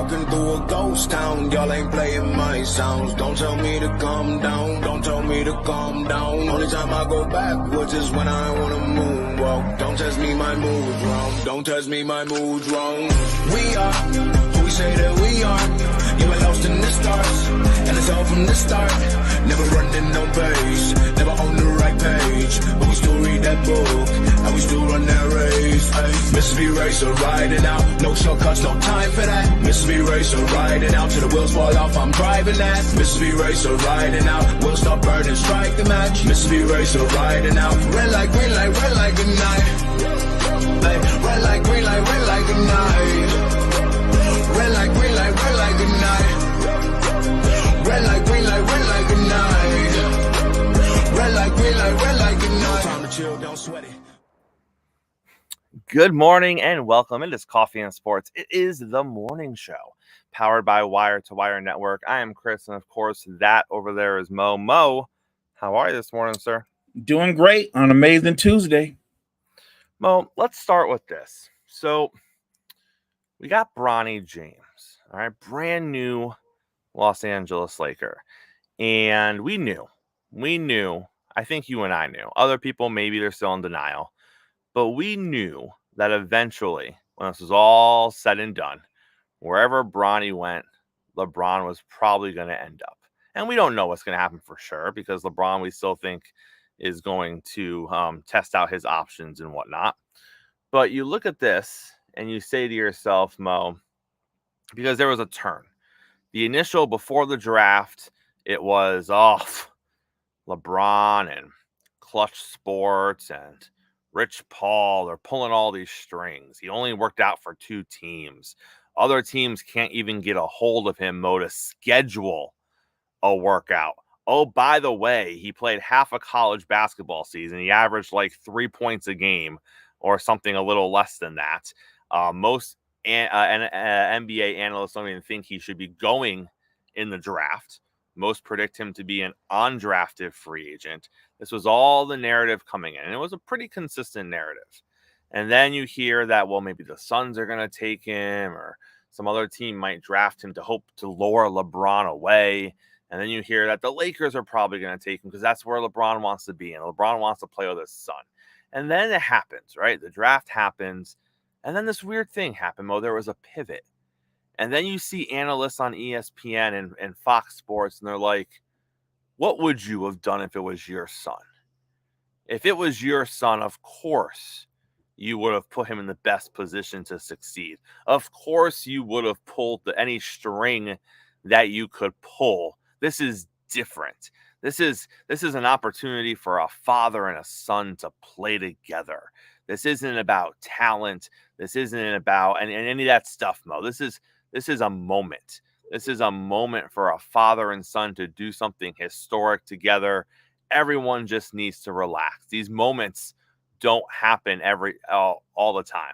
walking through a ghost town. Y'all ain't playing my sounds. Don't tell me to calm down. Don't tell me to calm down. Only time I go backwards is when I wanna moonwalk. Don't test me, my mood's wrong. Don't test me, my mood's wrong. We are who we say that we are. You were lost in the stars, and it's all from the start. Never running no pace, never on the right page, but we still read that book, and we still run that race. Mississippi Racer riding out, no shortcuts, no time for that. Mississippi Racer riding out, till the wheels fall off, I'm driving that. Mississippi Racer riding out, we'll stop burning, strike the match. Mississippi Racer riding out, red light, green light, red light, good night. Red light, green light, red light, good night. Red light, green light, red light, good night. Red light, green light, red light, good night. Red light, green light, red light, good night. Time to chill, don't sweat it. Good morning and welcome. It is Coffee and Sports. It is the morning show powered by Wire to Wire Network. I am Chris, and of course, that over there is Mo. Mo, how are you this morning, sir? Doing great on Amazing Tuesday. Mo, let's start with this. So, we got Bronny James, all right, brand new Los Angeles Laker. And we knew, I think you and I knew. Other people, maybe they're still in denial. But we knew that eventually, when this was all said and done, wherever Bronny went, LeBron was probably going to end up. And we don't know what's going to happen for sure, because LeBron, we still think, is going to test out his options and whatnot. But you look at this and you say to yourself, Mo, because there was a turn. The initial, before the draft, it was off LeBron and Clutch Sports and Rich Paul. They're pulling all these strings. He only worked out for 2 teams. Other teams can't even get a hold of him, Mo, to schedule a workout. Oh, by the way, he played half a college basketball season. He averaged like 3 points a game or something a little less than that. Most NBA analysts don't even think he should be going in the draft. Most predict him to be an undrafted free agent. This was all the narrative coming in, and it was a pretty consistent narrative. And then you hear that, well, maybe the Suns are going to take him, or some other team might draft him to hope to lure LeBron away. And then you hear that the Lakers are probably going to take him because that's where LeBron wants to be, and LeBron wants to play with his son. And then it happens, right? The draft happens, and then this weird thing happened, Mo. There was a pivot. And then you see analysts on ESPN and Fox Sports, and they're like, what would you have done if it was your son? If it was your son, of course, you would have put him in the best position to succeed. Of course, you would have pulled any string that you could pull. This is different. This is an opportunity for a father and a son to play together. This isn't about talent. This isn't about and any of that stuff, Mo. This is a moment. This is a moment for a father and son to do something historic together. Everyone just needs to relax. These moments don't happen all the time.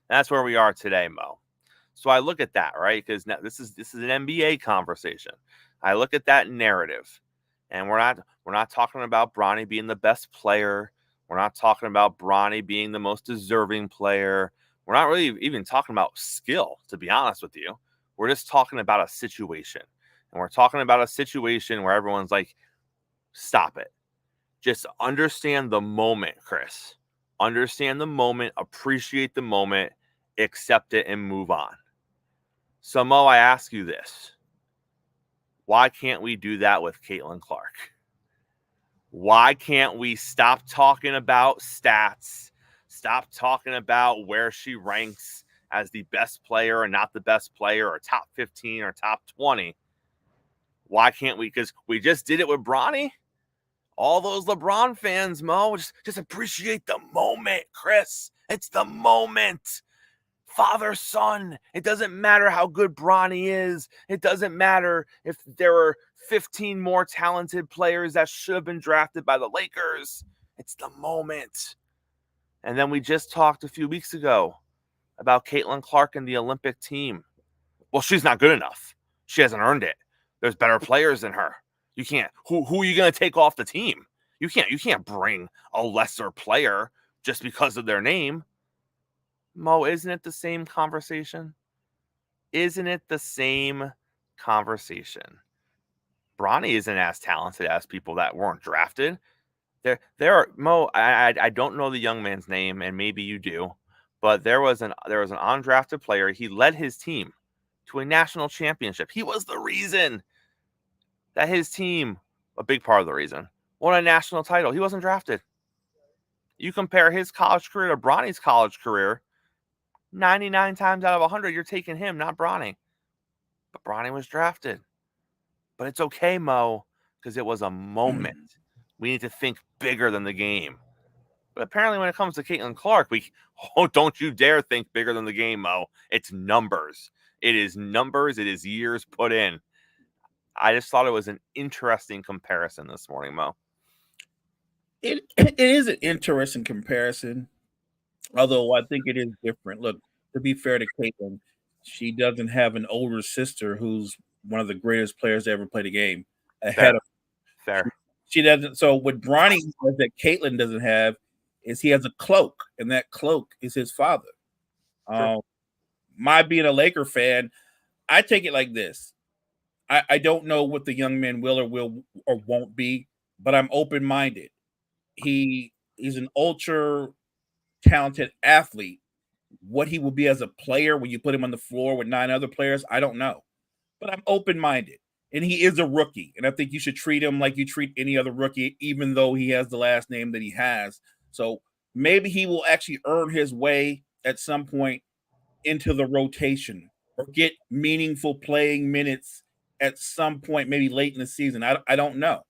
And that's where we are today, Mo. So I look at that, right? Because now this is an NBA conversation. I look at that narrative, and we're not talking about Bronny being the best player. We're not talking about Bronny being the most deserving player. We're not really even talking about skill, to be honest with you. We're just talking about a situation. And we're talking about a situation where everyone's like, stop it. Just understand the moment, Chris. Understand the moment, appreciate the moment, accept it, and move on. So, Mo, I ask you this. Why can't we do that with Caitlin Clark? Why can't we stop talking about stats? Stop talking about where she ranks as the best player and not the best player, or top 15 or top 20. Why can't we? Because we just did it with Bronny. All those LeBron fans, Mo, just appreciate the moment, Chris. It's the moment. Father, son. It doesn't matter how good Bronny is. It doesn't matter if there were 15 more talented players that should have been drafted by the Lakers. It's the moment. And then we just talked a few weeks ago about Caitlin Clark and the Olympic team. Well, she's not good enough. She hasn't earned it. There's better players than her. You can't. Who are you going to take off the team? You can't bring a lesser player just because of their name. Mo, isn't it the same conversation? isn't it the same conversation? Bronny isn't as talented as people that weren't drafted. There are Mo. I don't know the young man's name, and maybe you do, but there was an undrafted player. He led his team to a national championship. He was the reason that his team, a big part of the reason, won a national title. He wasn't drafted. You compare his college career to Bronny's college career, 99 times out of 100, you're taking him, not Bronny. But Bronny was drafted. But it's okay, Mo, because it was a moment. We need to think bigger than the game. But apparently when it comes to Caitlin Clark, don't you dare think bigger than the game, Mo. It's numbers. It is numbers. It is years put in. I just thought it was an interesting comparison this morning, Mo. It is an interesting comparison, although I think it is different. Look, to be fair to Caitlin, she doesn't have an older sister who's one of the greatest players to ever play the game ahead of her. Fair. She doesn't. So what Bronny says that Caitlin doesn't have is he has a cloak, and that cloak is his father. Sure. My being a Laker fan, I take it like this. I don't know what the young man will or won't be, but I'm open-minded. He's an ultra talented athlete. What he will be as a player when you put him on the floor with 9 other players, I don't know. But I'm open-minded. And he is a rookie. And I think you should treat him like you treat any other rookie, even though he has the last name that he has. So maybe he will actually earn his way at some point into the rotation or get meaningful playing minutes at some point, maybe late in the season. I don't know.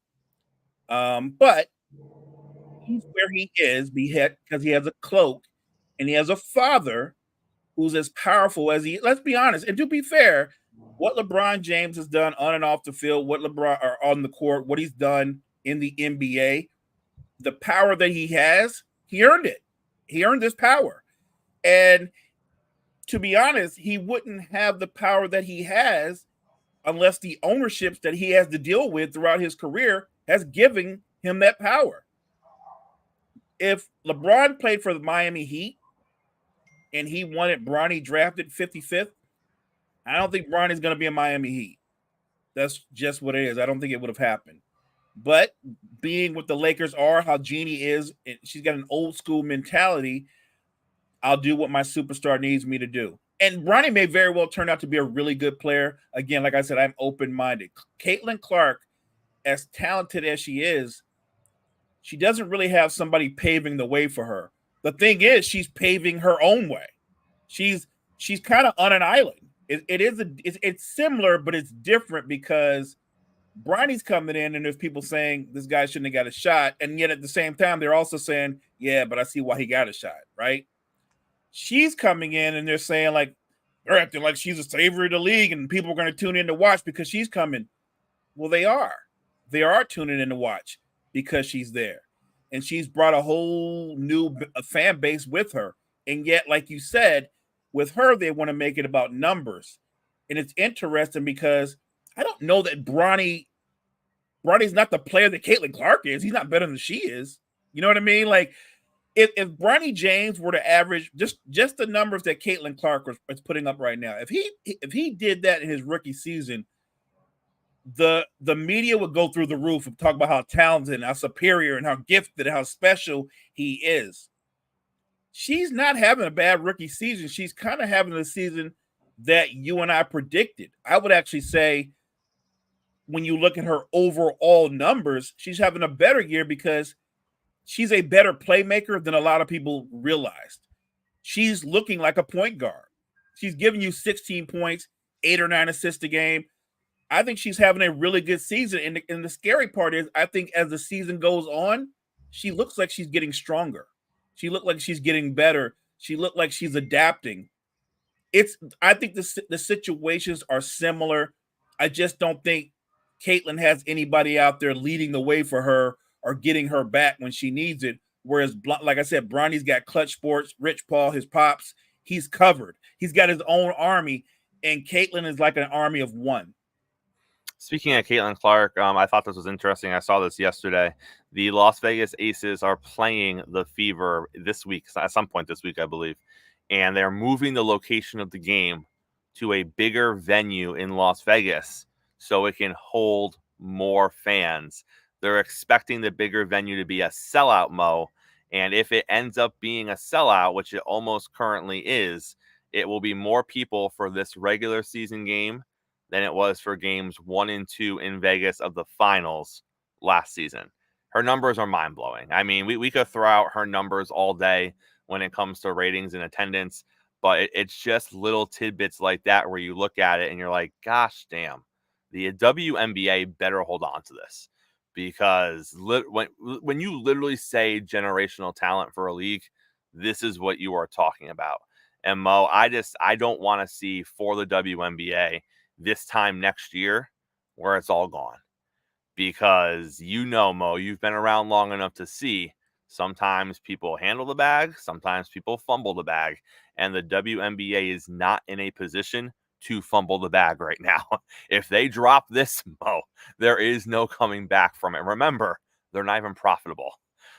But he's where he is because he has a cloak and he has a father who's as powerful as he. Let's be honest. And to be fair, what LeBron James has done on and off the field, what LeBron or on the court, what he's done in the NBA, the power that he has, he earned it. He earned this power. And to be honest, he wouldn't have the power that he has unless the ownerships that he has to deal with throughout his career has given him that power. If LeBron played for the Miami Heat and he wanted Bronny drafted 55th, I don't think Bronny's going to be in Miami Heat. That's just what it is. I don't think it would have happened. But being what the Lakers are, how Jeanie is, she's got an old school mentality. I'll do what my superstar needs me to do. And Bronny may very well turn out to be a really good player. Again, like I said, I'm open-minded. Caitlin Clark, as talented as she is, she doesn't really have somebody paving the way for her. The thing is, she's paving her own way. She's kind of on an island. It's similar, but it's different because Bronny's coming in and there's people saying this guy shouldn't have got a shot. And yet at the same time, they're also saying, yeah, but I see why he got a shot, right? She's coming in and they're saying like, they're acting like she's a savior of the league and people are going to tune in to watch because she's coming. Well, they are. They are tuning in to watch because she's there. And she's brought a whole new fan base with her. And yet, like you said, with her, they want to make it about numbers. And it's interesting because I don't know that Bronny's not the player that Caitlin Clark is. He's not better than she is. You know what I mean? Like, if Bronny James were to average just the numbers that Caitlin Clark is putting up right now, if he did that in his rookie season, the media would go through the roof and talk about how talented and how superior and how gifted and how special he is. She's not having a bad rookie season. She's kind of having a season that you and I predicted. I would actually say when you look at her overall numbers, she's having a better year because she's a better playmaker than a lot of people realized. She's looking like a point guard. She's giving you 16 points, 8 or 9 assists a game. I think she's having a really good season. And the scary part is I think as the season goes on, she looks like she's getting stronger. She looked like she's getting better. She looked like she's adapting. I think the situations are similar. I just don't think Caitlin has anybody out there leading the way for her or getting her back when she needs it. Whereas, like I said, Bronny's got Clutch Sports, Rich Paul, his pops. He's covered. He's got his own army, and Caitlin is like an army of one. Speaking of Caitlin Clark, I thought this was interesting. I saw this yesterday. The Las Vegas Aces are playing the Fever this week, at some point this week, I believe. And they're moving the location of the game to a bigger venue in Las Vegas so it can hold more fans. They're expecting the bigger venue to be a sellout, Mo. And if it ends up being a sellout, which it almost currently is, it will be more people for this regular season game than it was for games 1 and 2 in Vegas of the finals last season. Her numbers are mind-blowing. I mean, we could throw out her numbers all day when it comes to ratings and attendance, but it's just little tidbits like that where you look at it and you're like, gosh damn, the WNBA better hold on to this. Because when you literally say generational talent for a league, this is what you are talking about. And Mo, I don't want to see for the WNBA this time next year where it's all gone. Because Mo, you've been around long enough to see sometimes people handle the bag, sometimes people fumble the bag, and the WNBA is not in a position to fumble the bag right now. If they drop this, Mo, there is no coming back from it. Remember, they're not even profitable.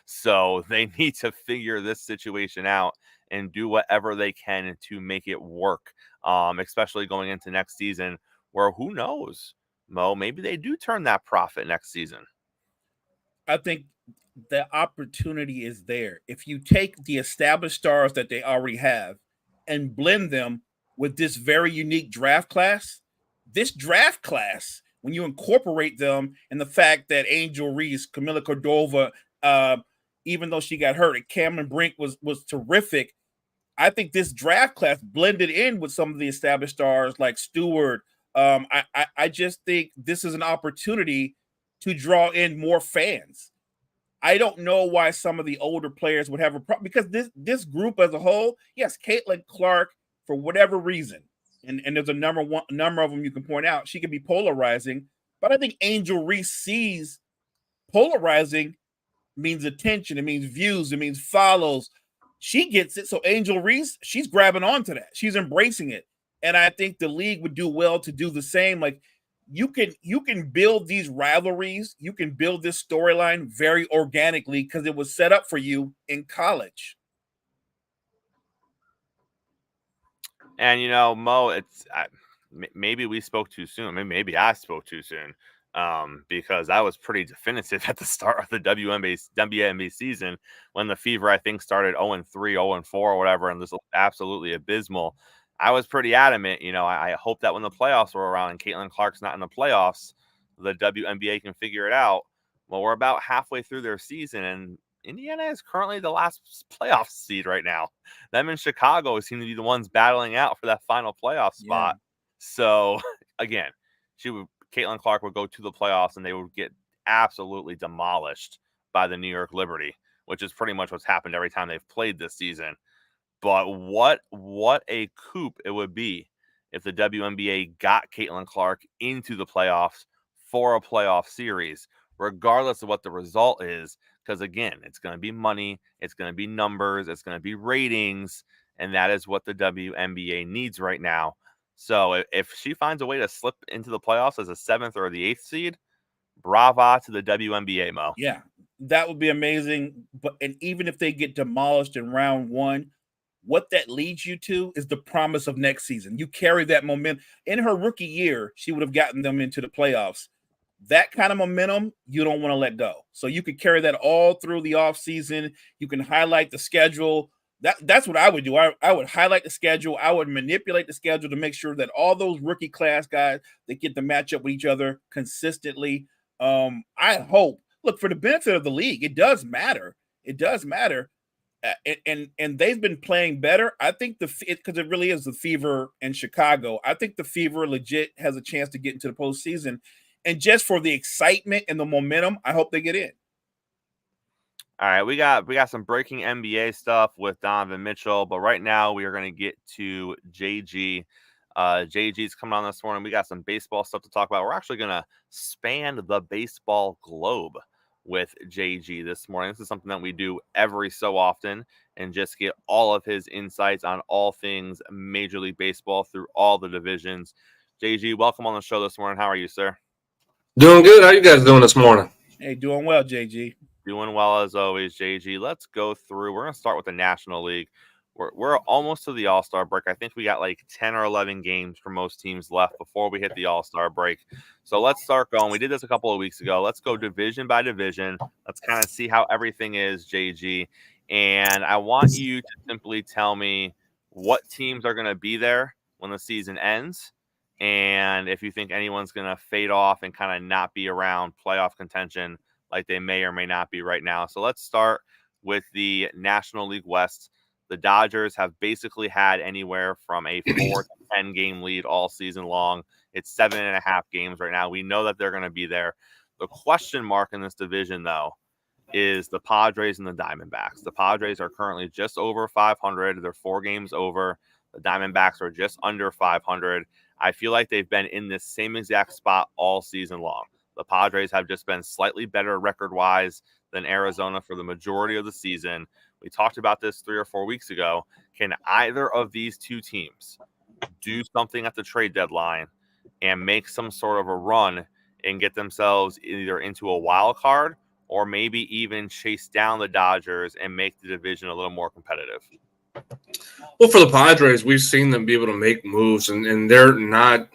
So they need to figure this situation out and do whatever they can to make it work, especially going into next season where who knows, Mo, maybe they do turn that profit next season. I think the opportunity is there. If you take the established stars that they already have and blend them with this very unique draft class, when you incorporate them and the fact that Angel Reese, Camila Cordova, even though she got hurt, and Cameron Brink was terrific, I think this draft class blended in with some of the established stars like Stewart. I just think this is an opportunity to draw in more fans. I don't know why some of the older players would have a problem, because this group as a whole, yes, Caitlin Clark, for whatever reason, and there's a number of them you can point out, she can be polarizing, but I think Angel Reese sees polarizing means attention, it means views, it means follows. She gets it, so Angel Reese, she's grabbing onto that. She's embracing it. And I think the league would do well to do the same. Like, you can build these rivalries, you can build this storyline very organically because it was set up for you in college. And Mo, maybe we spoke too soon. Maybe I spoke too soon, because I was pretty definitive at the start of the WNBA season when the Fever, I think, started 0-3, 0-4 or whatever, and this was absolutely abysmal. I was pretty adamant, I hope that when the playoffs were around and Caitlin Clark's not in the playoffs, the WNBA can figure it out. Well, we're about halfway through their season, and Indiana is currently the last playoff seed right now. Them and Chicago seem to be the ones battling out for that final playoff spot. Yeah. So, again, Caitlin Clark would go to the playoffs, and they would get absolutely demolished by the New York Liberty, which is pretty much what's happened every time they've played this season. But what a coup it would be if the WNBA got Caitlin Clark into the playoffs for a playoff series, regardless of what the result is. Because, again, it's going to be money, it's going to be numbers, it's going to be ratings, and that is what the WNBA needs right now. So if she finds a way to slip into the playoffs as a 7th or the 8th seed, brava to the WNBA, Mo. Yeah, that would be amazing. And even if they get demolished in round 1, what that leads you to is the promise of next season. You carry that momentum. In her rookie year, she would have gotten them into the playoffs. That kind of momentum, you don't want to let go. So you could carry that all through the offseason. You can highlight the schedule. That's what I would do. I would highlight the schedule. I would manipulate the schedule to make sure that all those rookie class guys, they get to match up with each other consistently. I hope, look, for the benefit of the league, it does matter. It does matter. And they've been playing better. I think because it really is the Fever in Chicago. I think the Fever legit has a chance to get into the postseason. And just for the excitement and the momentum, I hope they get in. All right, we got some breaking NBA stuff with Donovan Mitchell, but right now we are going to get to JG. JG's coming on this morning. We got some baseball stuff to talk about. We're actually going to span the baseball globe with JG this morning. This is something that we do every so often and just get all of his insights on all things Major League Baseball through all the divisions. JG, welcome on the show this morning. How are you, sir? Doing good. How you guys doing this morning? Hey, doing well, JG. Doing well as always, JG. Let's go through. We're going to start with the National League. we're almost to the All-Star break. I think we got like 10 or 11 games for most teams left before we hit the All-Star break. So let's start going. We did this a couple of weeks ago. Let's go division by division. Let's kind of see how everything is, JG. And I want you to simply tell me what teams are going to be there when the season ends, and if you think anyone's going to fade off and kind of not be around playoff contention like they may or may not be right now. So let's start with the National League West. The Dodgers have basically had anywhere from a 4 to 10 game lead all season long. It's 7.5 games right now. We know that they're going to be there. The question mark in this division, though, is the Padres and the Diamondbacks. The Padres are currently just over 500. They're 4 games over. The Diamondbacks are just under 500. I feel like they've been in this same exact spot all season long. The Padres have just been slightly better record-wise than Arizona for the majority of the season. We talked about this 3 or 4 weeks ago. Can either of these two teams do something at the trade deadline and make some sort of a run and get themselves either into a wild card or maybe even chase down the Dodgers and make the division a little more competitive? Well, for the Padres, we've seen them be able to make moves, and they're not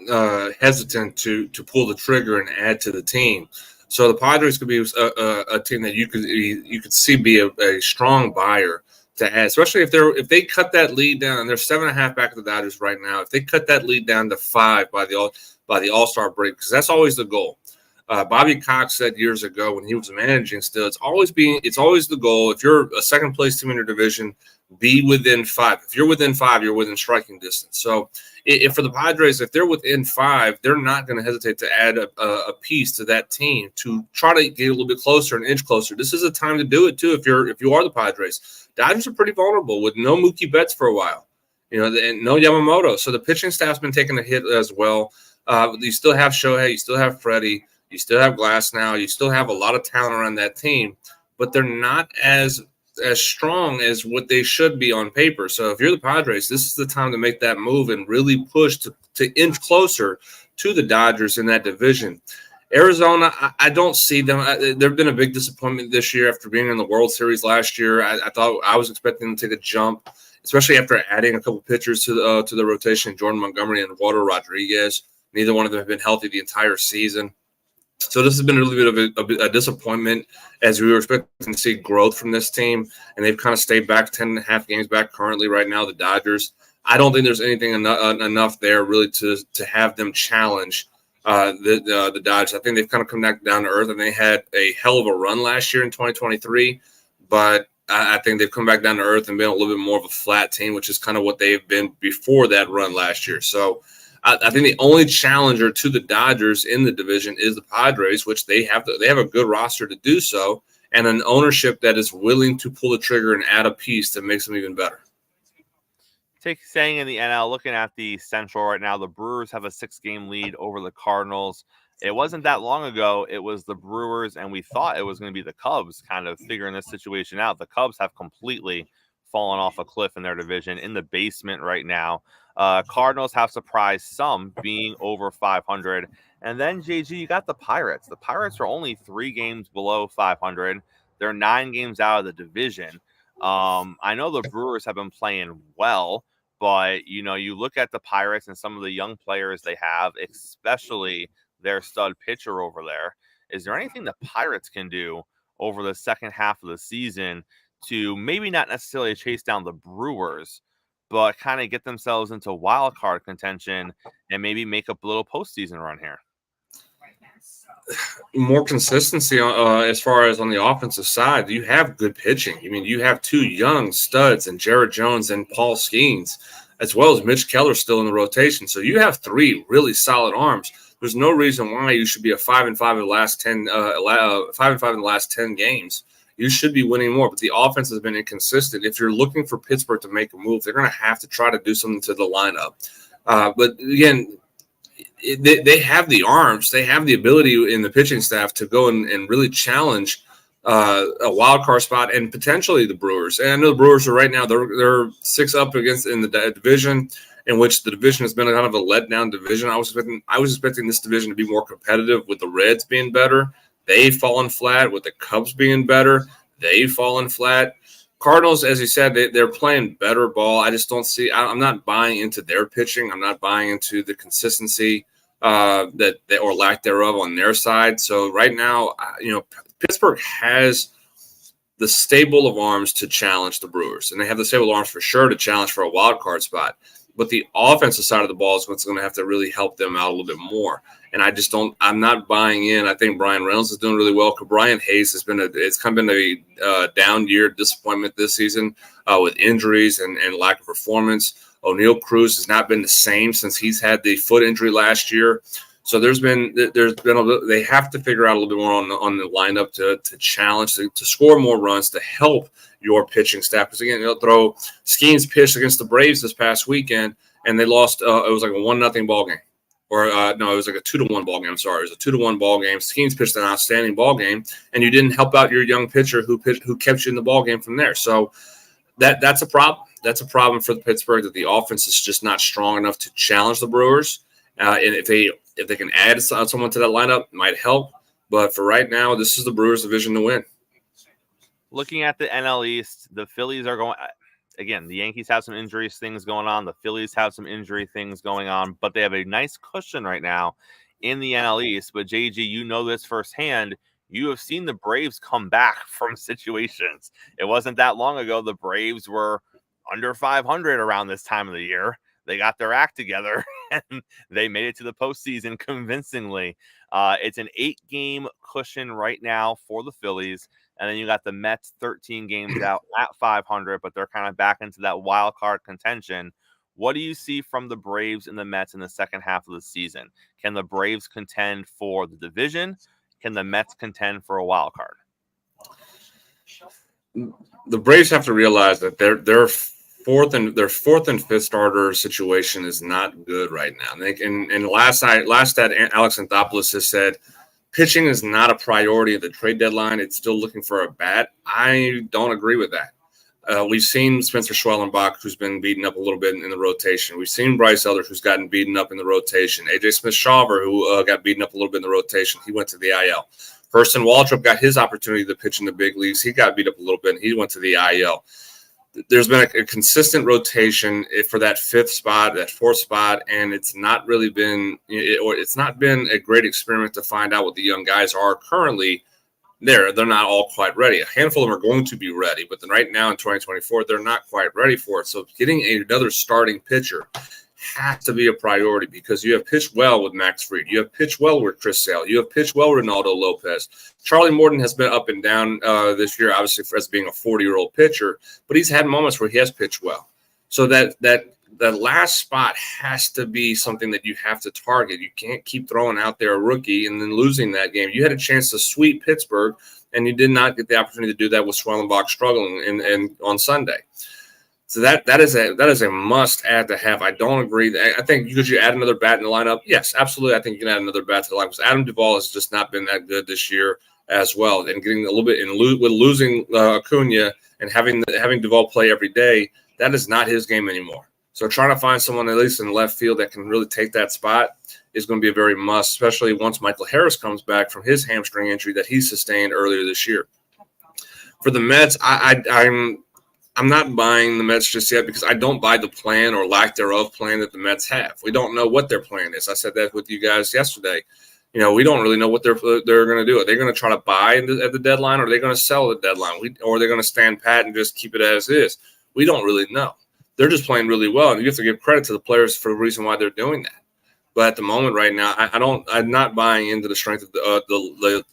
hesitant to pull the trigger and add to the team. So the Padres could be a team that you could see be a strong buyer to add, especially if they cut that lead down. And they're 7.5 back of the Dodgers right now. If they cut that lead down to 5 by the All-Star break, because that's always the goal. Bobby Cox said years ago when he was managing still, it's always the goal. If you're a second place team in your division, be within 5. If you're within 5, you're within striking distance. So if for the Padres, if they're within 5, they're not going to hesitate to add a piece to that team to try to get a little bit closer, an inch closer. This is a time to do it too. If you are the Padres, Dodgers are pretty vulnerable with no Mookie Betts for a while, and no Yamamoto. So the pitching staff's been taking a hit as well. You still have Shohei, you still have Freddie, you still have Glass now, you still have a lot of talent around that team, but they're not as strong as what they should be on paper. So if you're the Padres, this is the time to make that move and really push to inch closer to the Dodgers in that division. Arizona, I don't see them. They've been a big disappointment this year after being in the World Series last year. I thought I was expecting them to take a jump, especially after adding a couple pitchers to the rotation, Jordan Montgomery and Eduardo Rodriguez. Neither one of them have been healthy the entire season. So this has been a little bit of a disappointment, as we were expecting to see growth from this team, and they've kind of stayed back 10.5 games back currently right now, the Dodgers. I don't think there's anything enough there really to have them challenge the Dodgers. I think they've kind of come back down to earth, and they had a hell of a run last year in 2023, but I think they've come back down to earth and been a little bit more of a flat team, which is kind of what they've been before that run last year. So I think the only challenger to the Dodgers in the division is the Padres, which they have a good roster to do so, and an ownership that is willing to pull the trigger and add a piece that makes them even better. Staying in the NL, looking at the Central right now, the Brewers have a 6-game lead over the Cardinals. It wasn't that long ago. It was the Brewers, and we thought it was going to be the Cubs kind of figuring this situation out. The Cubs have completely fallen off a cliff in their division, in the basement right now. Cardinals have surprised some, being over 500. And then, JG, you got the Pirates. The Pirates are only 3 games below 500. They're 9 games out of the division. I know the Brewers have been playing well, but, you look at the Pirates and some of the young players they have, especially their stud pitcher over there. Is there anything the Pirates can do over the second half of the season to maybe not necessarily chase down the Brewers, but kind of get themselves into wild card contention and maybe make a little postseason run here? More consistency as far as on the offensive side. You have good pitching. I mean, you have 2 young studs and Jared Jones and Paul Skeens, as well as Mitch Keller still in the rotation. So you have 3 really solid arms. There's no reason why you should be a 5-5 in the last 10 5-5 in the last 10 games. You should be winning more, but the offense has been inconsistent. If you're looking for Pittsburgh to make a move, they're going to have to try to do something to the lineup. But again, they have the arms, they have the ability in the pitching staff to go and really challenge a wild card spot and potentially the Brewers. And I know the Brewers are right now they're 6 up against in the division, in which the division has been kind of a letdown division. I was expecting this division to be more competitive with the Reds being better. They've fallen flat. With the Cubs being better, they've fallen flat. Cardinals, as you said, they're playing better ball. I just don't see. I'm not buying into their pitching. I'm not buying into the consistency that or lack thereof on their side. So right now, Pittsburgh has the stable of arms to challenge the Brewers, and they have the stable arms for sure to challenge for a wild card spot. But the offensive side of the ball is what's going to have to really help them out a little bit more. And I'm not buying in. I think Brian Reynolds is doing really well. Brian Hayes it's kind of been a down year disappointment this season with injuries and lack of performance. O'Neal Cruz has not been the same since he's had the foot injury last year. So they have to figure out a little bit more on the lineup to challenge, to score more runs, to help your pitching staff. Because again, Skeens pitched against the Braves this past weekend, and they lost. It was like a 1-0 ball game. Or no, it was like a 2-1 ball game. I'm sorry, it was a 2-1 ball game. Skeens pitched an outstanding ball game, and you didn't help out your young pitcher who kept you in the ball game from there. So that's a problem. That's a problem for the Pittsburgh, that the offense is just not strong enough to challenge the Brewers. And if they can add someone to that lineup, it might help. But for right now, this is the Brewers' division to win. Looking at the NL East, the Phillies are going. Again, the Yankees have some things going on. The Phillies have some injury things going on, but they have a nice cushion right now in the NL East. But JG, you know this firsthand. You have seen the Braves come back from situations. It wasn't that long ago the Braves were under 500 around this time of the year. They got their act together and they made it to the postseason convincingly. It's an 8-game cushion right now for the Phillies. And then you got the Mets 13 games out at 500, but they're kind of back into that wild card contention. What do you see from the Braves and the Mets in the second half of the season? Can the Braves contend for the division? Can the Mets contend for a wild card? The Braves have to realize that their fourth and fifth starter situation is not good right now. And last stat, Alex Anthopoulos has said, pitching is not a priority at the trade deadline. It's still looking for a bat. I don't agree with that. We've seen Spencer Schwellenbach, who's been beaten up a little bit in the rotation. We've seen Bryce Elder, who's gotten beaten up in the rotation. AJ Smith-Shawver, who got beaten up a little bit in the rotation. He went to the IL. Hurston Waldrop got his opportunity to pitch in the big leagues. He got beat up a little bit, and he went to the IL. There's been a consistent rotation for that fifth spot, that fourth spot, and it's not really been it's not been a great experiment to find out what the young guys are currently there. They're not all quite ready. A handful of them are going to be ready, but then right now in 2024, they're not quite ready for it. So getting another starting pitcher has to be a priority, because you have pitched well with Max Fried. You have pitched well with Chris Sale. You have pitched well with Ronaldo Lopez. Charlie Morton has been up and down this year, obviously, as being a 40-year-old pitcher, but he's had moments where he has pitched well. So that last spot has to be something that you have to target. You can't keep throwing out there a rookie and then losing that game. You had a chance to sweep Pittsburgh, and you did not get the opportunity to do that with Schwellenbach struggling and on Sunday. So that is a must add to have. I don't agree. I think could you add another bat in the lineup? Yes, absolutely. I think you can add another bat to the lineup, because Adam Duvall has just not been that good this year as well. And getting a little bit with losing Acuna and having Duvall play every day, that is not his game anymore. So trying to find someone at least in left field that can really take that spot is going to be a very must, especially once Michael Harris comes back from his hamstring injury that he sustained earlier this year. For the Mets, I'm not buying the Mets just yet, because I don't buy the plan or lack thereof plan that the Mets have. We don't know what their plan is. I said that with you guys yesterday. We don't really know what they're going to do. Are they going to try to buy at the deadline, or are they going to sell at the deadline? Or are they going to stand pat and just keep it as is? We don't really know. They're just playing really well, and you have to give credit to the players for the reason why they're doing that. But at the moment right now, I'm not buying into the strength of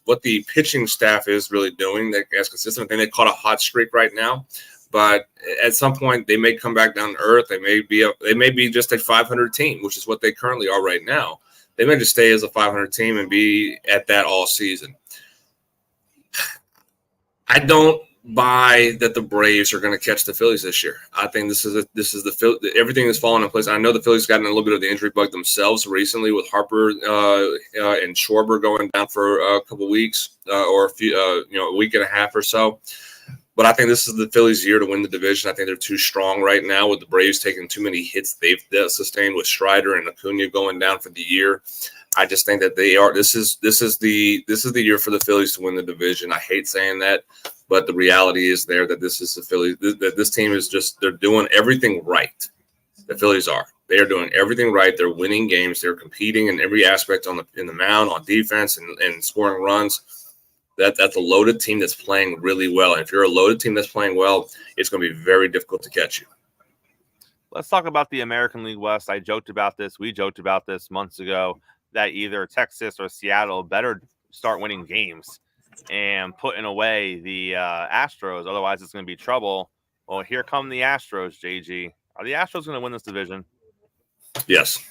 what the pitching staff is really doing. That's consistent. I think they caught a hot streak right now. But at some point, they may come back down to earth. They may be just a 500 team, which is what they currently are right now. They may just stay as a 500 team and be at that all season. I don't buy that the Braves are going to catch the Phillies this year. I think everything is falling in place. I know the Phillies gotten a little bit of the injury bug themselves recently, with Harper and Schwarber going down for a couple weeks or a week and a half or so. But I think this is the Phillies' year to win the division. I think they're too strong right now, with the Braves taking too many hits they've sustained with Strider and Acuna going down for the year. I just think that they are. This is the year for the Phillies to win the division. I hate saying that, But the reality is there that this is the Phillies. That this team is they're doing everything right. The Phillies are. They are doing everything right. They're winning games. They're competing in every aspect in the mound, on defense, and scoring runs. That's a loaded team that's playing really well. And if you're a loaded team that's playing well, it's going to be very difficult to catch you. Let's talk about the American League West. We joked about this months ago, that either Texas or Seattle better start winning games and putting away the Astros. Otherwise, it's going to be trouble. Well, here come the Astros, JG. Are the Astros going to win this division? Yes.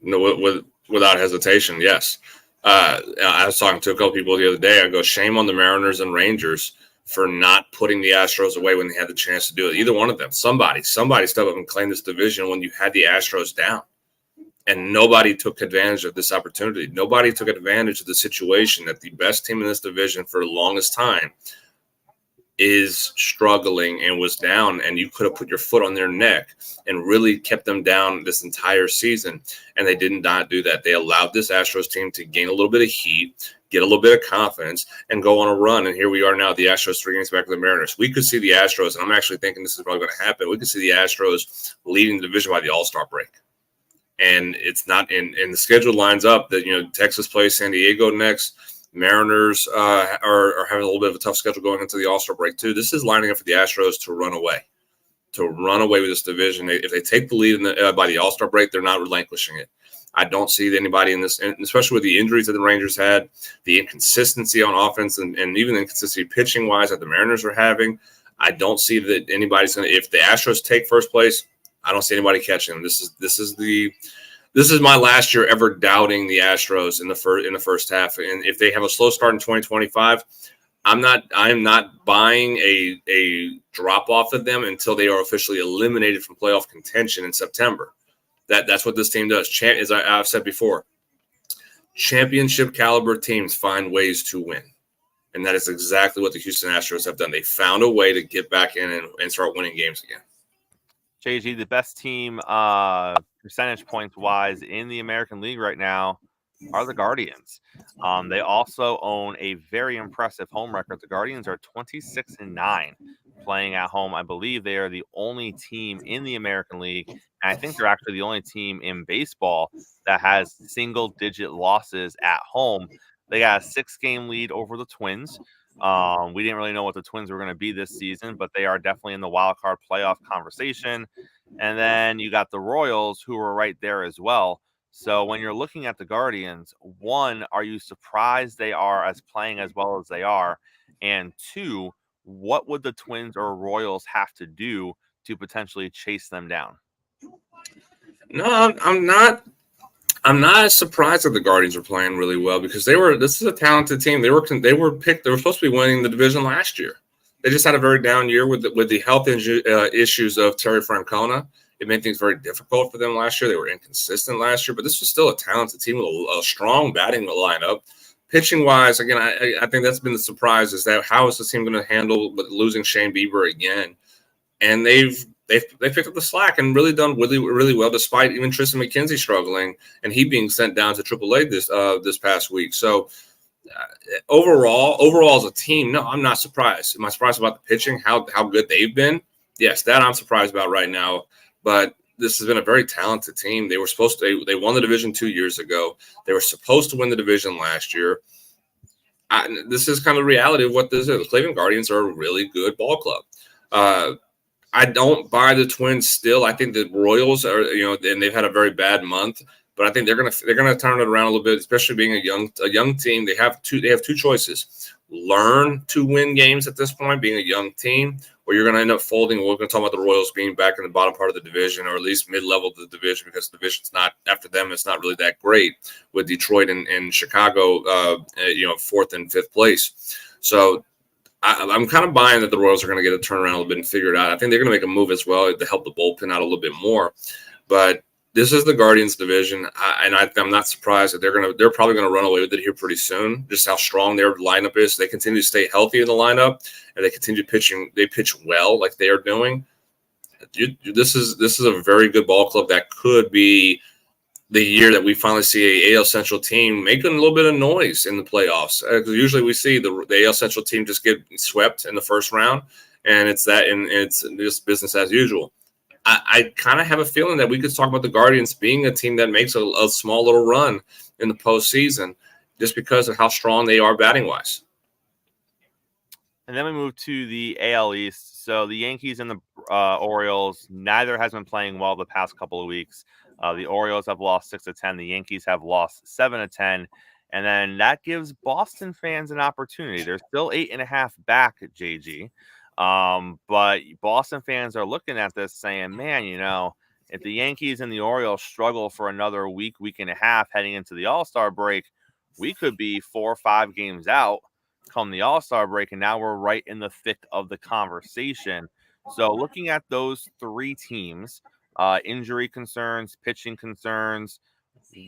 No, without hesitation, yes. I was talking to a couple people the other day. I go, shame on the Mariners and Rangers for not putting the Astros away when they had the chance to do it. Either one of them. Somebody step up and claim this division when you had the Astros down. And nobody took advantage of this opportunity. Nobody took advantage of the situation that the best team in this division for the longest time is struggling and was down, and you could have put your foot on their neck and really kept them down this entire season. And they did not do that. They allowed this Astros team to gain a little bit of heat, get a little bit of confidence, and go on a run. And here we are now, the Astros 3 games back to the Mariners. We could see the Astros, and I'm actually thinking this is probably going to happen. We could see the Astros leading the division by the All-Star break. And it's not in the schedule lines up that, Texas plays San Diego next. Mariners are having a little bit of a tough schedule going into the All-Star break too. This is lining up for the Astros to run away with this division. If they take the lead by the All-Star break, they're not relinquishing it. I don't see anybody in this, especially with the injuries that the Rangers had, the inconsistency on offense, and even the inconsistency pitching-wise that the Mariners are having. I don't see that anybody's going to – if the Astros take first place, I don't see anybody catching them. This is my last year ever doubting the Astros in the first half. And if they have a slow start in 2025, I am not buying a drop off of them until they are officially eliminated from playoff contention in September. That's what this team does. As I've said before, championship caliber teams find ways to win. And that is exactly what the Houston Astros have done. They found a way to get back in and start winning games again. JG, the best team percentage points wise in the American League right now are the Guardians. They also own a very impressive home record. The Guardians are 26-9 playing at home. I believe they are the only team in the American League, and I think they're actually the only team in baseball that has single-digit losses at home. They got a 6-game lead over the Twins. We didn't really know what the Twins were going to be this season, but they are definitely in the wild card playoff conversation. And then you got the Royals, who are right there as well. So when you're looking at the Guardians, one, are you surprised they are playing as well as they are? And two, what would the Twins or Royals have to do to potentially chase them down? No, I'm not. I'm not surprised that the Guardians are playing really well because this is a talented team. They were picked. They were supposed to be winning the division last year. They just had a very down year with the health issues of Terry Francona. It made things very difficult for them last year. They were inconsistent last year, but this was still a talented team with a strong batting lineup. Pitching wise, again, I think that's been the surprise is that how is this team going to handle losing Shane Bieber again? And they've picked up the slack and really done really well, despite even Tristan McKenzie struggling and he being sent down to AAA this past week. So overall as a team, no, I'm not surprised. Am I surprised about the pitching? How good they've been? Yes, that I'm surprised about right now. But this has been a very talented team. They were supposed to. They won the division 2 years ago. They were supposed to win the division last year. This is kind of the reality of what this is. The Cleveland Guardians are a really good ball club. I don't buy the Twins still. I think the Royals are, and they've had a very bad month, but I think they're gonna turn it around a little bit, especially being a young team. They have two choices: learn to win games at this point, being a young team, or you're gonna end up folding. We're gonna talk about the Royals being back in the bottom part of the division, or at least mid-level of the division, because the division's not after them. It's not really that great with Detroit and Chicago, 4th and 5th place. So. I'm kind of buying that the Royals are going to get a turnaround a little bit and figure it out. I think they're going to make a move as well to help the bullpen out a little bit more. But this is the Guardians division, and I'm not surprised that they're probably going to run away with it here pretty soon. Just how strong their lineup is. They continue to stay healthy in the lineup, and they continue pitching. They pitch well, like they are doing. This is a very good ball club that could be the year that we finally see a AL Central team making a little bit of noise in the playoffs. Usually we see the AL Central team just get swept in the first round, and it's just business as usual. I kind of have a feeling that we could talk about the Guardians being a team that makes a small little run in the postseason just because of how strong they are batting wise. And then we move to the AL East. So the Yankees and the Orioles, neither has been playing well the past couple of weeks. The Orioles have lost 6-10. The Yankees have lost 7-10. And then that gives Boston fans an opportunity. They're still 8.5 back at JG. But Boston fans are looking at this saying, man, if the Yankees and the Orioles struggle for another week and a half heading into the All-Star break, we could be 4 or 5 games out come the All-Star break, and now we're right in the thick of the conversation. So looking at those 3 teams, injury concerns, pitching concerns,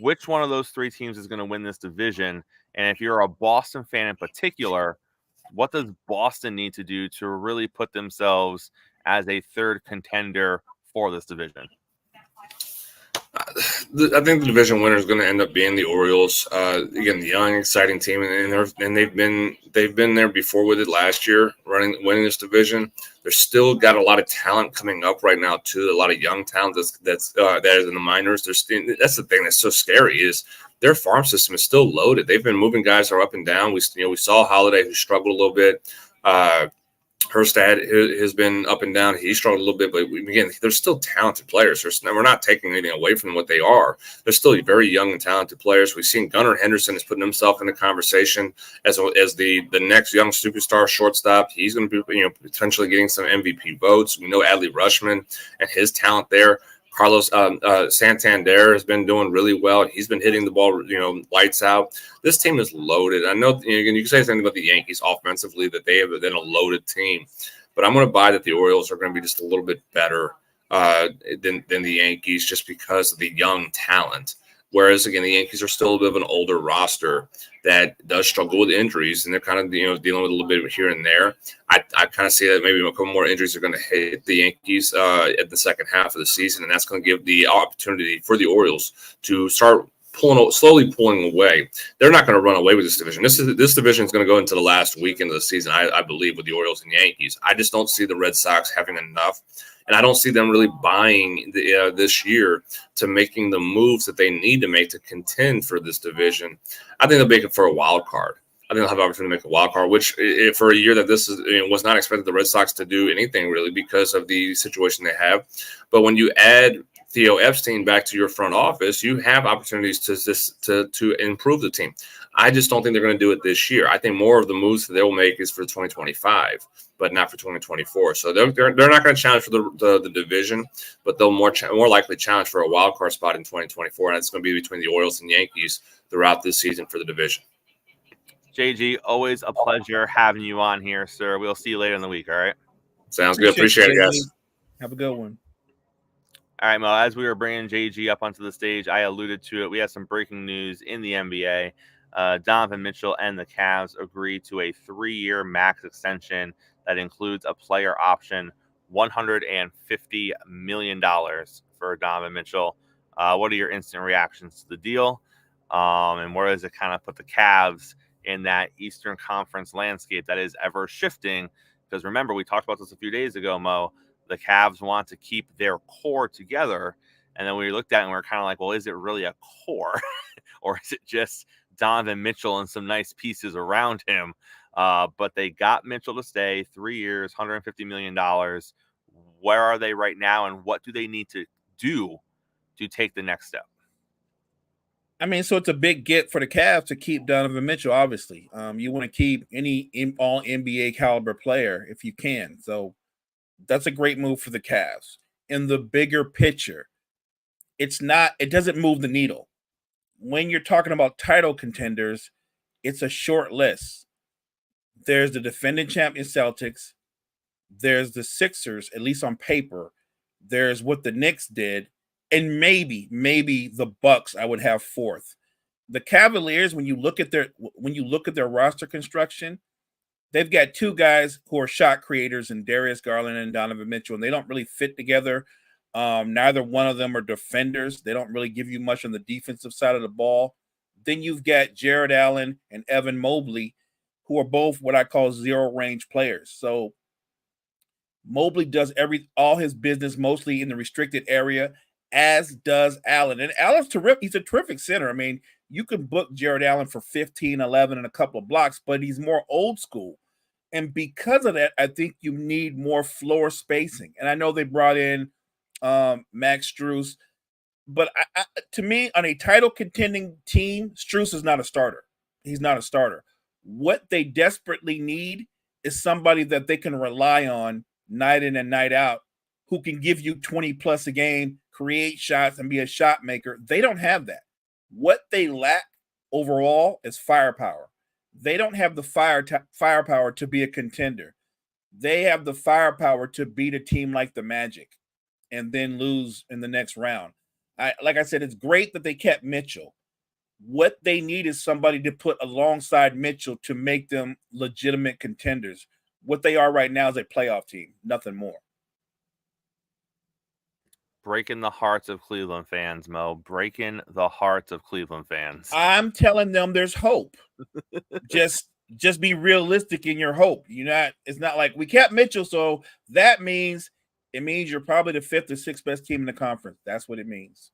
which one of those 3 teams is going to win this division? And if you're a Boston fan in particular, what does Boston need to do to really put themselves as a third contender for this division? I think the division winner is going to end up being the Orioles. Again, the young, exciting team, and they've been there before with it last year, winning this division. They're still got a lot of talent coming up right now too. A lot of young talent that is in the minors. That's the thing that's so scary is their farm system is still loaded. They've been moving guys are up and down. We saw Holiday, who struggled a little bit. Hurstad has been up and down. He struggled a little bit, but again, they're still talented players. We're not taking anything away from what they are. They're still very young and talented players. We've seen Gunnar Henderson is putting himself in the conversation as the next young superstar shortstop. He's going to be potentially getting some MVP votes. We know Adley Rutschman and his talent there. Carlos Santander has been doing really well. He's been hitting the ball, lights out. This team is loaded. I know you can say something about the Yankees offensively that they have been a loaded team, but I'm going to buy that the Orioles are going to be just a little bit better than the Yankees just because of the young talent. Whereas, again, the Yankees are still a bit of an older roster that does struggle with injuries, and they're kind of dealing with a little bit here and there. I kind of see that maybe a couple more injuries are going to hit the Yankees at the second half of the season, and that's going to give the opportunity for the Orioles to start slowly pulling away. They're not going to run away with this division. This division is going to go into the last weekend of the season, I believe, with the Orioles and Yankees. I just don't see the Red Sox having enough. And I don't see them really buying this year to making the moves that they need to make to contend for this division. I think they'll make it for a wild card. I think they'll have an opportunity to make a wild card, which for a year that this is was not expected the Red Sox to do anything really because of the situation they have. But when you add Theo Epstein back to your front office, you have opportunities to improve the team. I just don't think they're going to do it this year. I think more of the moves that they'll make is for 2025, but not for 2024. So they're not going to challenge for the division, but they'll more likely challenge for a wild card spot in 2024, and it's going to be between the Orioles and Yankees throughout this season for the division. JG, always a pleasure having you on here, sir. We'll see you later in the week, all right? Sounds good. Appreciate it, guys. Have a good one. All right, Mo, as we were bringing JG up onto the stage, I alluded to it. We have some breaking news in the NBA. Donovan Mitchell and the Cavs agreed to a 3-year max extension that includes a player option, $150 million for Donovan Mitchell. What are your instant reactions to the deal? And where does it kind of put the Cavs in that Eastern Conference landscape that is ever shifting? Because remember, we talked about this a few days ago, Mo. The Cavs want to keep their core together. And then we looked at it and we're kind of like, well, is it really a core? Or is it just Donovan Mitchell and some nice pieces around him? But they got Mitchell to stay 3 years, $150 million. Where are they right now? And what do they need to do to take the next step? I mean, so it's a big get for the Cavs to keep Donovan Mitchell, obviously. You want to keep any all NBA caliber player if you can. So that's a great move for the Cavs. In the bigger picture, it doesn't move the needle. When you're talking about title contenders, it's a short list. There's the defending champion Celtics. There's the Sixers, at least on paper. There's what the Knicks did. And maybe the Bucks I would have fourth. The Cavaliers, when you look at their roster construction, they've got 2 guys who are shot creators in Darius Garland and Donovan Mitchell, and they don't really fit together. Neither one of them are defenders. They don't really give you much on the defensive side of the ball. Then you've got Jared Allen and Evan Mobley, who are both what I call zero range players. So Mobley does all his business mostly in the restricted area, as does Allen. And Allen's terrific. He's a terrific center. I mean, you can book Jared Allen for 15, 11, and a couple of blocks, but he's more old school. And because of that, I think you need more floor spacing. And I know they brought in Max Strus, but to me, on a title contending team, Strus is not a starter. He's not a starter. What they desperately need is somebody that they can rely on night in and night out, who can give you 20 plus a game, create shots, and be a shot maker. They don't have that. What they lack overall is firepower. They don't have the firepower to be a contender. They have the firepower to beat a team like the Magic and then lose in the next round. Like I said, it's great that they kept Mitchell. What they need is somebody to put alongside Mitchell to make them legitimate contenders. What they are right now is a playoff team, nothing more. Breaking the hearts of Cleveland fans, Mo. Breaking the hearts of Cleveland fans. I'm telling them there's hope. just be realistic in your hope. It's not like we kept Mitchell, so that means you're probably the 5th or 6th best team in the conference. That's what it means.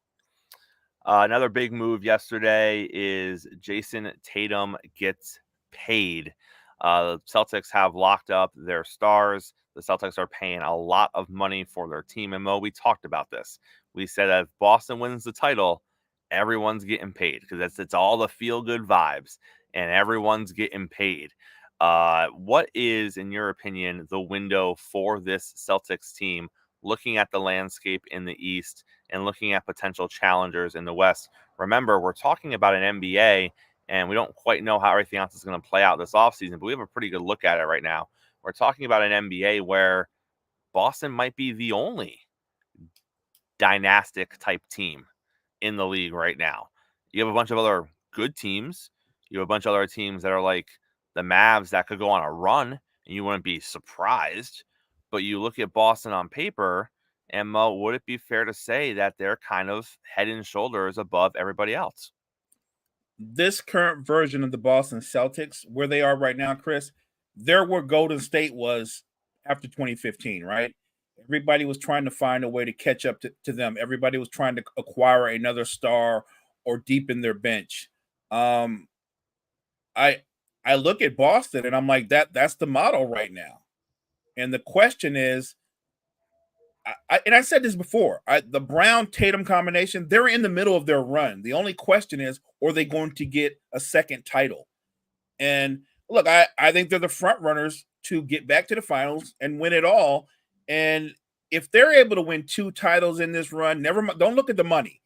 Another big move yesterday is Jason Tatum gets paid. The Celtics have locked up their stars. The Celtics are paying a lot of money for their team. And Mo, we talked about this. We said that if Boston wins the title, everyone's getting paid because it's all the feel-good vibes, and everyone's getting paid. What is, in your opinion, the window for this Celtics team, looking at the landscape in the East and looking at potential challengers in the West? Remember, we're talking about an NBA, and we don't quite know how everything else is going to play out this offseason, but we have a pretty good look at it right now. We're talking about an NBA where Boston might be the only dynastic type team in the league right now. You have a bunch of other good teams. You have a bunch of other teams that are like the Mavs that could go on a run, and you wouldn't be surprised. But you look at Boston on paper, and Mo, would it be fair to say that they're kind of head and shoulders above everybody else? This current version of the Boston Celtics, where they are right now, Chris, they're where Golden State was after 2015, right? Everybody was trying to find a way to catch up to them. Everybody was trying to acquire another star or deepen their bench. I look at Boston and I'm like, that's the model right now. And the question is, I said this before, the Brown-Tatum combination, they're in the middle of their run. The only question is, are they going to get a second title? And look, I think they're the front runners to get back to the finals and win it all. And if they're able to win 2 titles in this run, never mind, don't look at the money.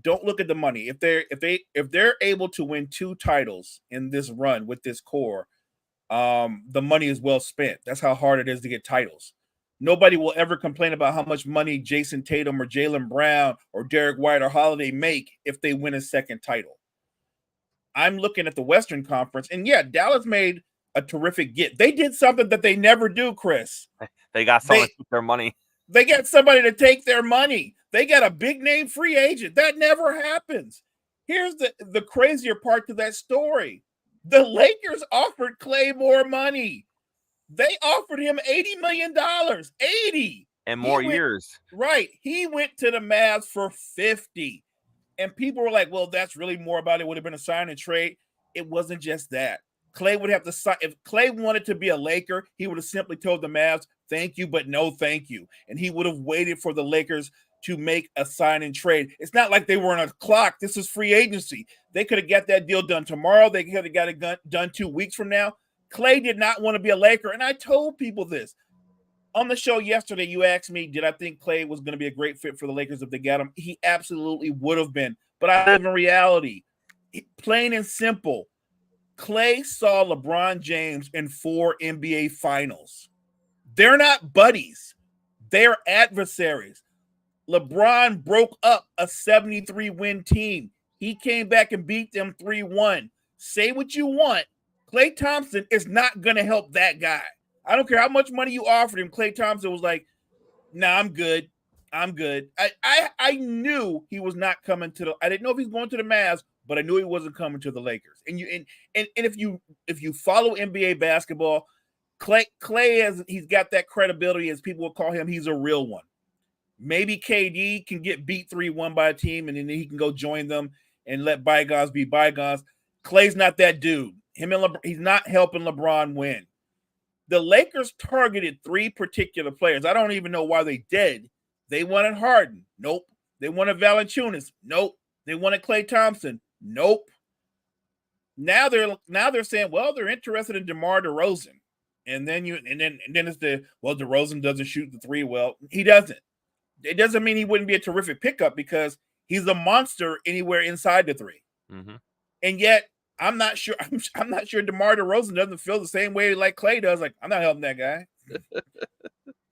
Don't look at the money. If they're able to win 2 titles in this run with this core, the money is well spent. That's how hard it is to get titles. Nobody will ever complain about how much money Jason Tatum or Jaylen Brown or Derek White or Holiday make if they win a second title. I'm looking at the Western Conference, and yeah, Dallas made a terrific get. They did something that they never do, Chris. They got someone to keep their money. They got somebody to take their money. They got a big name free agent. That never happens. Here's the crazier part to that story. The Lakers offered Clay more money. They offered him $80 million. 80. And more years. Right. He went to the Mavs for 50. And people were like, well, that's really more about it. Would have been a sign and trade. It wasn't just that. Clay would have to sign. If Clay wanted to be a Laker, he would have simply told the Mavs, thank you, but no thank you. And he would have waited for the Lakers to make a sign and trade. It's not like they were on a clock. This is free agency. They could have got that deal done tomorrow. They could have got it done 2 weeks from now. Clay did not want to be a Laker. And I told people this. On the show yesterday, you asked me, did I think Clay was going to be a great fit for the Lakers if they got him? He absolutely would have been. But I live in reality. Plain and simple. Clay saw LeBron James in 4 NBA finals. They're not buddies. They're adversaries. LeBron broke up a 73-win team. He came back and beat them 3-1. Say what you want. Klay Thompson is not going to help that guy. I don't care how much money you offered him. Klay Thompson was like, nah, I'm good. I'm good. I knew he was not coming to the. I didn't know if he's going to the Mavs, but I knew he wasn't coming to the Lakers. And if you follow NBA basketball, Clay has he's got that credibility, as people will call him. He's a real one. Maybe KD can get beat 3-1 by a team, and then he can go join them and let bygones be bygones. Clay's not that dude. He's not helping LeBron win. The Lakers targeted 3 particular players. I don't even know why they did. They wanted Harden. Nope. They wanted Valanciunas. Nope. They wanted Klay Thompson. Nope. Now they're saying, well, they're interested in DeMar DeRozan. And then it's DeRozan doesn't shoot the 3 well. He doesn't. It doesn't mean he wouldn't be a terrific pickup, because he's a monster anywhere inside the 3. Mm-hmm. And yet I'm not sure DeMar DeRozan doesn't feel the same way like Klay does. Like, I'm not helping that guy.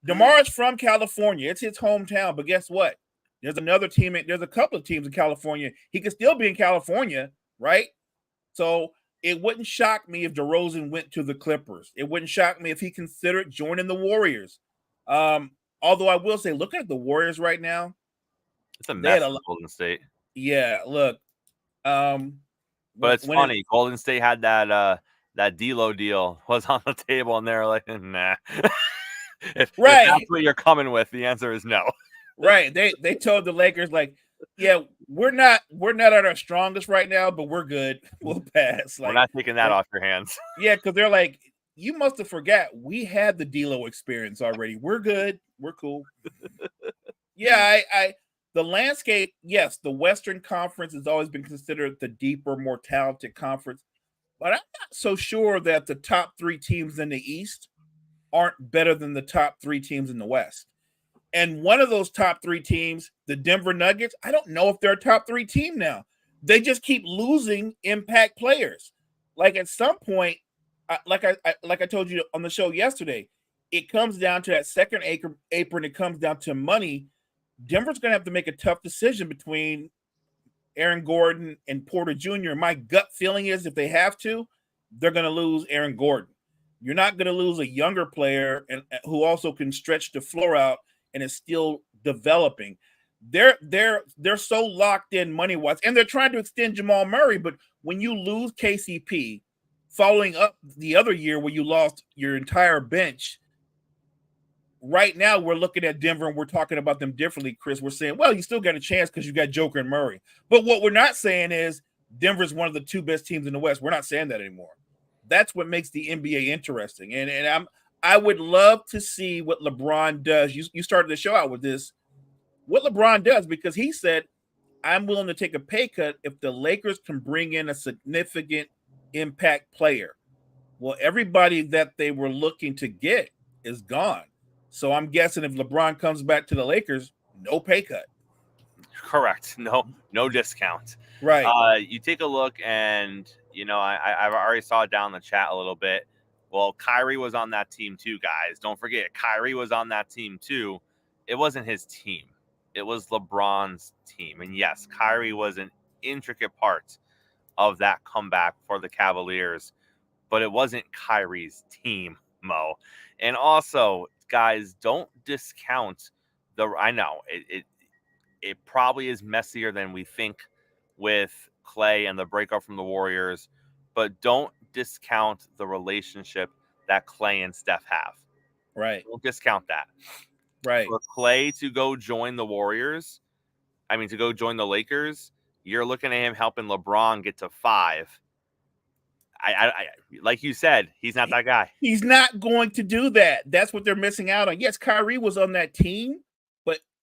DeMar is from California. It's his hometown. But guess what? There's a couple of teams in California. He could still be in California, right? So it wouldn't shock me if DeRozan went to the Clippers. It wouldn't shock me if he considered joining the Warriors. Although I will say, looking at the Warriors right now, it's a mess in Golden State. Yeah, look. But it's funny. Golden State had that D'Lo deal was on the table, and they're like, nah. if that's what you're coming with, the answer is no. Right. They told the Lakers, like, yeah, we're not at our strongest right now, but we're good. We'll pass. Like, we're not taking that off your hands. Yeah, because they're like, you must have forgot we had the D'Lo experience already. We're good. We're cool. Yeah, the landscape, yes, the Western Conference has always been considered the deeper, more talented conference, but I'm not so sure that the top 3 teams in the East aren't better than the top 3 teams in the West. And one of those top 3 teams, the Denver Nuggets, I don't know if they're a top 3 team now. They just keep losing impact players. Like, at some point, like I told you on the show yesterday, it comes down to that second apron. It comes down to money. Denver's going to have to make a tough decision between Aaron Gordon and Porter Jr. My gut feeling is if they have to, they're going to lose Aaron Gordon. You're not going to lose a younger player and who also can stretch the floor out and is still developing. They're so locked in money-wise, and they're trying to extend Jamal Murray. But when you lose KCP, following up the other year where you lost your entire bench, right now we're looking at Denver and we're talking about them differently, Chris. We're saying, well, you still got a chance because you got Joker and Murray. But what we're not saying is Denver's one of the 2 best teams in the West. We're not saying that anymore. That's what makes the NBA interesting. And I would love to see what LeBron does. You started the show out with this. What LeBron does, because he said, I'm willing to take a pay cut if the Lakers can bring in a significant impact player. Well, everybody that they were looking to get is gone. So I'm guessing if LeBron comes back to the Lakers, no pay cut. Correct. No discount. Right. You take a look, and I've already saw it down in the chat a little bit. Well, Kyrie was on that team too, guys. Don't forget, Kyrie was on that team too. It wasn't his team. It was LeBron's team. And yes, Kyrie was an intricate part of that comeback for the Cavaliers, but it wasn't Kyrie's team, Mo. And also, guys, don't discount I know it probably is messier than we think with Clay and the breakup from the Warriors, but don't discount the relationship that Clay and Steph have. Right. Don't discount that. Right. For Clay to go join the to go join the Lakers, you're looking at him helping LeBron get to 5. I like you said, he's not that guy. He's not going to do that. That's what they're missing out on. Yes, Kyrie was on that team,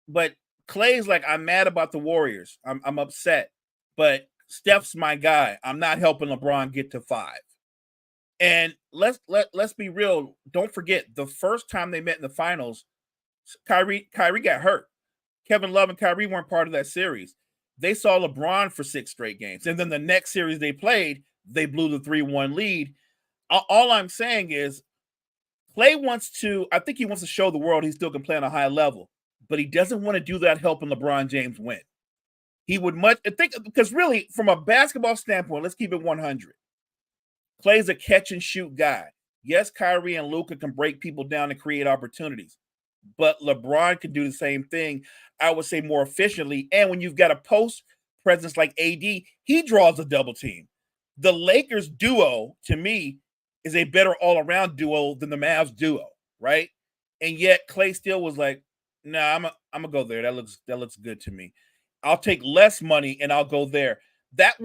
but Clay's like, I'm mad about the Warriors. I'm upset. But Steph's my guy. I'm not helping LeBron get to 5. And let's be real. Don't forget, the first time they met in the finals, Kyrie got hurt. Kevin Love and Kyrie weren't part of that series. They saw LeBron for 6 straight games. And then the next series they played, they blew the 3-1 lead. All I'm saying is Clay I think he wants to show the world he still can play on a high level, but he doesn't want to do that helping LeBron James win. He would because really, from a basketball standpoint, let's keep it 100. Clay's a catch and shoot guy. Yes, Kyrie and Luka can break people down and create opportunities, but LeBron could do the same thing, I would say, more efficiently. And when you've got a post presence like AD, he draws a double team. The Lakers duo, to me, is a better all-around duo than the Mavs duo, right? And yet Clay still was like, "Nah, I'm gonna go there. That looks good to me. I'll take less money and I'll go there." That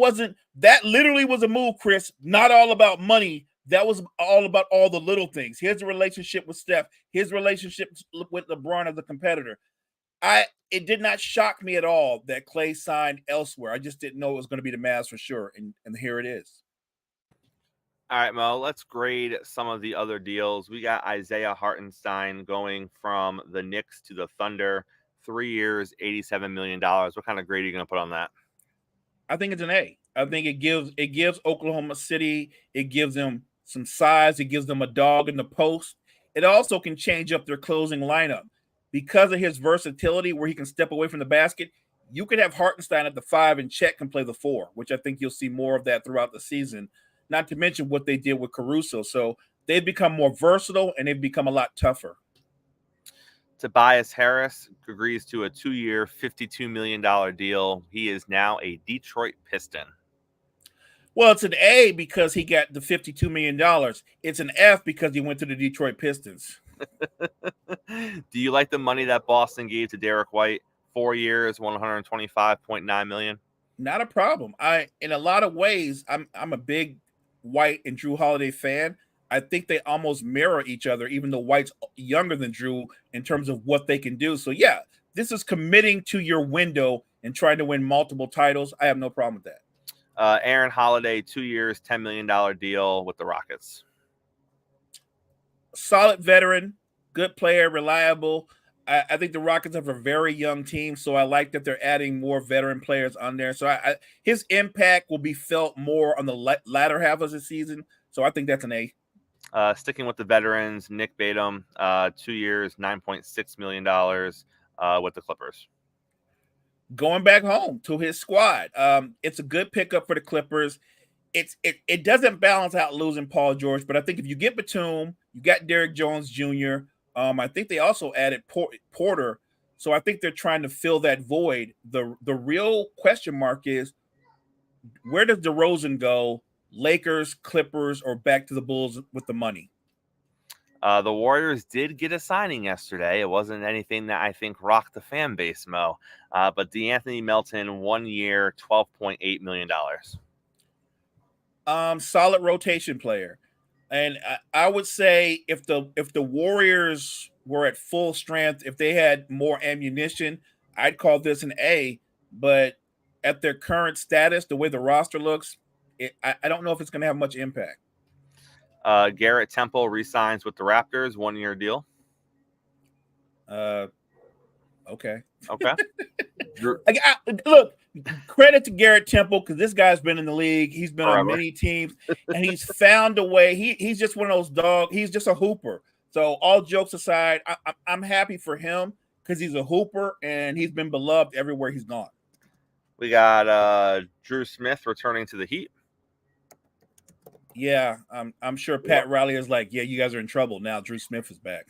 literally was a move, Chris. Not all about money. That was all about all the little things. His relationship with Steph, his relationship with LeBron as a competitor. It did not shock me at all that Clay signed elsewhere. I just didn't know it was going to be the Mavs for sure, and here it is. All right, Mo, let's grade some of the other deals. We got Isaiah Hartenstein going from the Knicks to the Thunder, 3 years, $87 million. What kind of grade are you going to put on that? I think it's an A. I think it gives Oklahoma City, it gives them some size, it gives them a dog in the post. It also can change up their closing lineup. Because of his versatility where he can step away from the basket, you could have Hartenstein at the 5 and Chet can play the 4, which I think you'll see more of that throughout the season. Not to mention what they did with Caruso. So they've become more versatile and they've become a lot tougher. Tobias Harris agrees to a 2-year, $52 million deal. He is now a Detroit Piston. Well, it's an A because he got the $52 million. It's an F because he went to the Detroit Pistons. Do you like the money that Boston gave to Derek White? 4 years, $125.9 million. Not a problem. In a lot of ways, I'm a big White and Drew Holiday fan. I think they almost mirror each other, even though White's younger than Drew in terms of what they can do. So yeah, this is committing to your window and trying to win multiple titles. I have no problem with that. Aaron Holiday, 2 years, $10 million deal with the Rockets. Solid veteran, good player, reliable. I think the Rockets have a very young team, so I like that they're adding more veteran players on there. So his impact will be felt more on the latter half of the season. So I think that's an A. Sticking with the veterans, Nick Batum, 2 years, $9.6 million with the Clippers. Going back home to his squad. It's a good pickup for the Clippers. It doesn't balance out losing Paul George, but I think if you get Batum, you got Derrick Jones Jr., I think they also added Porter. So I think they're trying to fill that void. The real question mark is, where does DeRozan go? Lakers, Clippers, or back to the Bulls with the money? The Warriors did get a signing yesterday. It wasn't anything that I think rocked the fan base, Mo. But DeAnthony Melton, 1 year, $12.8 million. Solid rotation player. And I would say if the Warriors were at full strength, if they had more ammunition, I'd call this an A. But at their current status, the way the roster looks, I don't know if it's going to have much impact. Garrett Temple re-signs with the Raptors, 1 year deal. Okay. Look, credit to Garrett Temple because this guy's been in the league. He's been on many teams, and he's found a way. He's just one of those dogs. He's just a hooper. So all jokes aside, I'm happy for him because he's a hooper, and he's been beloved everywhere he's gone. We got Drew Smith returning to the Heat. Yeah, I'm sure Pat Riley is like, yeah, you guys are in trouble now. Drew Smith is back.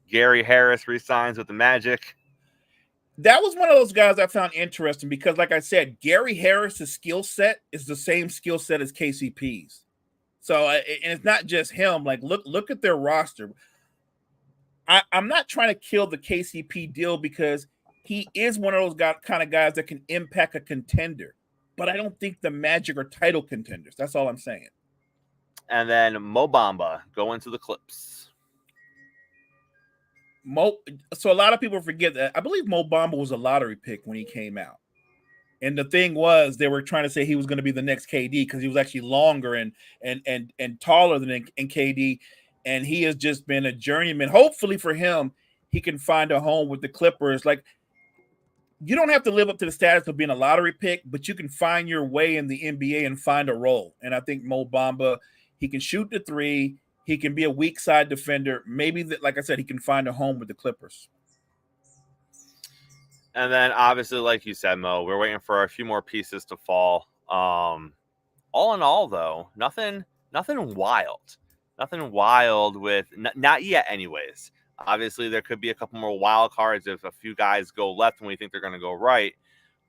Gary Harris re-signs with the Magic. That was one of those guys I found interesting because, like I said, Gary Harris's skill set is the same skill set as KCP's. So, and it's not just him. Like, look at their roster. I'm not trying to kill the KCP deal because he is one of those kind of guys that can impact a contender. But I don't think the Magic are title contenders. That's all I'm saying. And then Mo Bamba going to the Clips. So a lot of people forget that I believe Mo Bamba was a lottery pick when he came out. And the thing was, they were trying to say he was going to be the next KD because he was actually longer and taller than KD. And he has just been a journeyman. Hopefully for him, he can find a home with the Clippers. Like, you don't have to live up to the status of being a lottery pick, but you can find your way in the NBA and find a role. And I think Mo Bamba, he can shoot the three. He can be a weak side defender. Maybe, like I said, he can find a home with the Clippers. And then, obviously, like you said, Mo, we're waiting for a few more pieces to fall. All in all, though, nothing wild. Nothing wild with – not yet anyways. Obviously, there could be a couple more wild cards if a few guys go left and we think they're going to go right.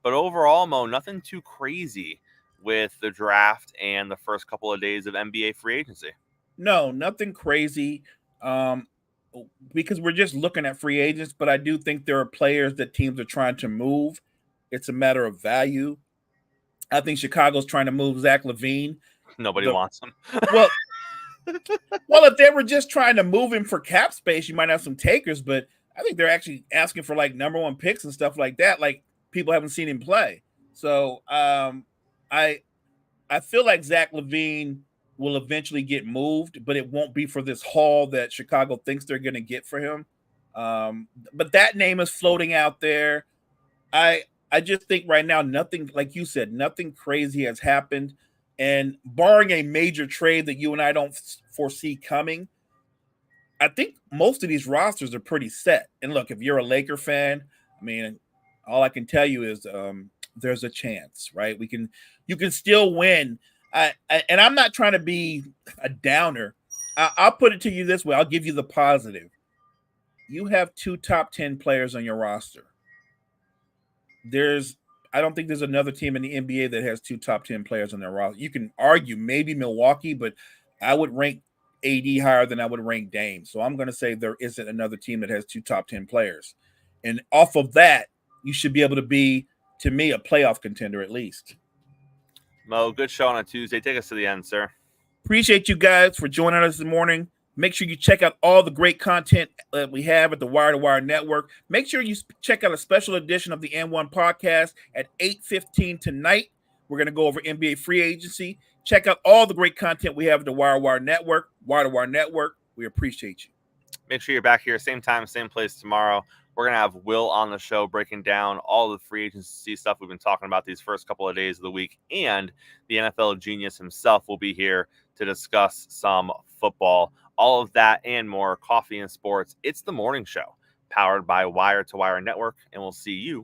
But overall, Mo, nothing too crazy with the draft and the first couple of days of NBA free agency. No, nothing crazy. Because we're just looking at free agents, but I do think there are players that teams are trying to move. It's a matter of value. I think Chicago's trying to move Zach LaVine. Nobody wants him. Well, if they were just trying to move him for cap space, you might have some takers, but I think they're actually asking for like number one picks and stuff like that. Like people haven't seen him play. So I feel like Zach LaVine will eventually get moved, but it won't be for this haul that Chicago thinks they're going to get for him. But that name is floating out there. I just think right now, nothing, like you said, nothing crazy has happened. And barring a major trade that you and I don't foresee coming, I think most of these rosters are pretty set. And look, if you're a Laker fan, I mean, all I can tell you is there's a chance, right? You can still win. And I'm not trying to be a downer. I'll put it to you this way. I'll give you the positive. You have 2 top 10 players on your roster. I don't think there's another team in the NBA that has 2 top 10 players on their roster. You can argue maybe Milwaukee, but I would rank AD higher than I would rank Dame. So I'm going to say there isn't another team that has 2 top 10 players. And off of that, you should be able to be, to me, a playoff contender at least. Mo, good show on a Tuesday. Take us to the end, sir. Appreciate you guys for joining us this morning. Make sure you check out all the great content that we have at the Wire to Wire Network. Make sure you check out a special edition of the N1 podcast at 8:15 tonight. We're going to go over NBA free agency. Check out all the great content we have at the Wire to Wire Network. Wire to Wire Network, we appreciate you. Make sure you're back here, same time, same place tomorrow. We're going to have Will on the show breaking down all the free agency stuff we've been talking about these first couple of days of the week. And the NFL genius himself will be here to discuss some football. All of that and more, coffee and sports. It's the morning show, powered by Wire to Wire Network, and we'll see you